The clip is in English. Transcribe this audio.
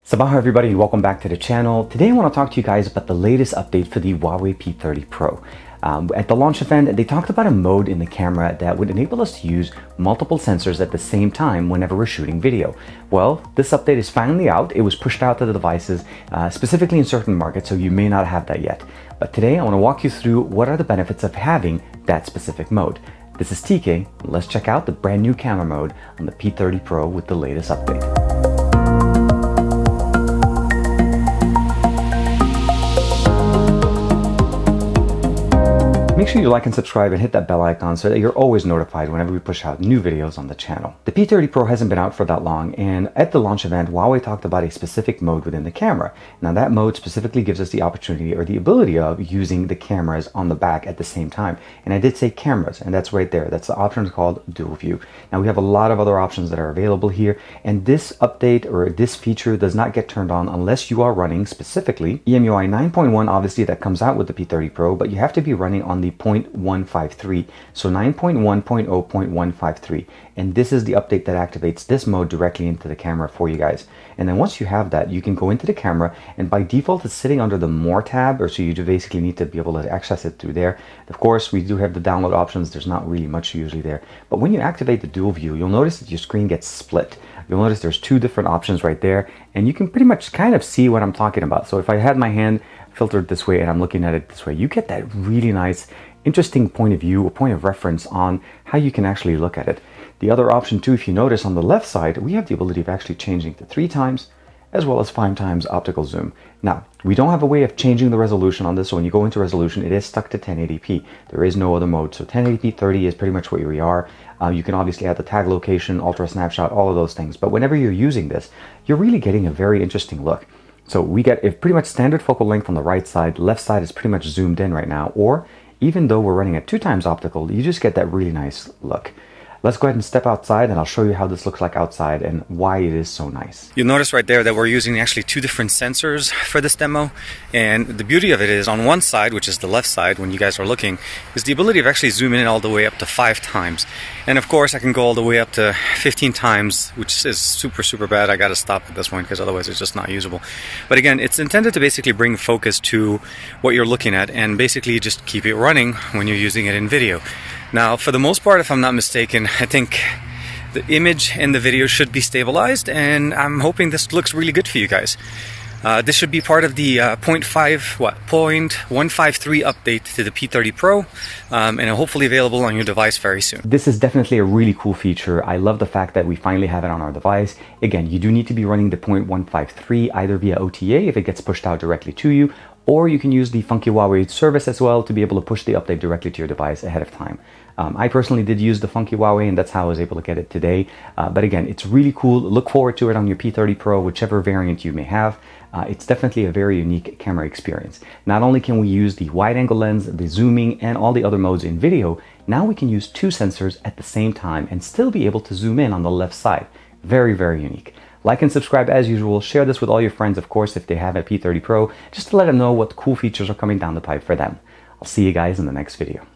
Sabah everybody, welcome back to the channel. Today I want to talk to you guys about the latest update for the Huawei P30 Pro. At the launch event, they talked about a mode in the camera that would enable us to use multiple sensors at the same time whenever we're shooting video. Well, this update is finally out. It was pushed out to the devices, specifically in certain markets, so you may not have that yet. But today I want to walk you through what are the benefits of having that specific mode. This is TK. Let's check out the brand new camera mode on the P30 Pro with the latest update. Make sure you like and subscribe and hit that bell icon so that you're always notified whenever we push out new videos on the channel. The P30 Pro hasn't been out for that long, and at the launch event, Huawei talked about a specific mode within the camera. Now that mode specifically gives us the opportunity or the ability of using the cameras on the back at the same time. And I did say cameras, and that's right there. That's the option called dual view. Now we have a lot of other options that are available here, and this update or this feature does not get turned on unless you are running specifically EMUI 9.1, obviously that comes out with the P30 Pro, but you have to be running on the 0.153, so 9.1.0.153, and this is the update that activates this mode directly into the camera for you guys. And then once you have that, you can go into the camera, and by default it's sitting under the More tab, or so you basically need to be able to access it through there. Of course, we do have the download options. There's not really much usually there, but when you activate the dual view, you'll notice that your screen gets split. You'll notice there's two different options right there, and you can pretty much kind of see what I'm talking about. So if I had my hand filtered this way and I'm looking at it this way, you get that really nice, interesting point of view, or point of reference on how you can actually look at it. The other option too, if you notice on the left side, we have the ability of actually changing to 3 times as well as 5 times optical zoom. Now, we don't have a way of changing the resolution on this, so when you go into resolution, it is stuck to 1080p. There is no other mode, so 1080p 30 is pretty much what we are. You can obviously add the tag location, ultra snapshot, all of those things, but whenever you're using this, you're really getting a very interesting look. So we get a pretty much standard focal length on the right side. Left side is pretty much zoomed in right now, or even though we're running at 2 times optical, you just get that really nice look. Let's go ahead and step outside, and I'll show you how this looks like outside and why it is so nice. You'll notice right there that we're using actually 2 different sensors for this demo, and the beauty of it is on one side, which is the left side when you guys are looking, is the ability of actually zooming in all the way up to 5 times. And of course I can go all the way up to 15 times, which is super bad. I gotta stop at this point because otherwise it's just not usable. But again, it's intended to basically bring focus to what you're looking at and basically just keep it running when you're using it in video. Now, for the most part, if I'm not mistaken, I think the image and the video should be stabilized, and I'm hoping this looks really good for you guys. This should be part of the 0.153 update to the P30 Pro, and hopefully available on your device very soon. This is definitely a really cool feature. I love the fact that we finally have it on our device. Again, you do need to be running the 0.153 either via OTA if it gets pushed out directly to you, or you can use the funky Huawei service as well to be able to push the update directly to your device ahead of time. I personally did use the funky Huawei, and that's how I was able to get it today. But again, it's really cool. Look forward to it on your P30 Pro, whichever variant you may have. It's definitely a very unique camera experience. Not only can we use the wide angle lens, the zooming, and all the other modes in video, now we can use 2 sensors at the same time and still be able to zoom in on the left side. Very unique. Like and subscribe as usual. Share this with all your friends, of course, if they have a P30 Pro, just to let them know what cool features are coming down the pipe for them. I'll see you guys in the next video.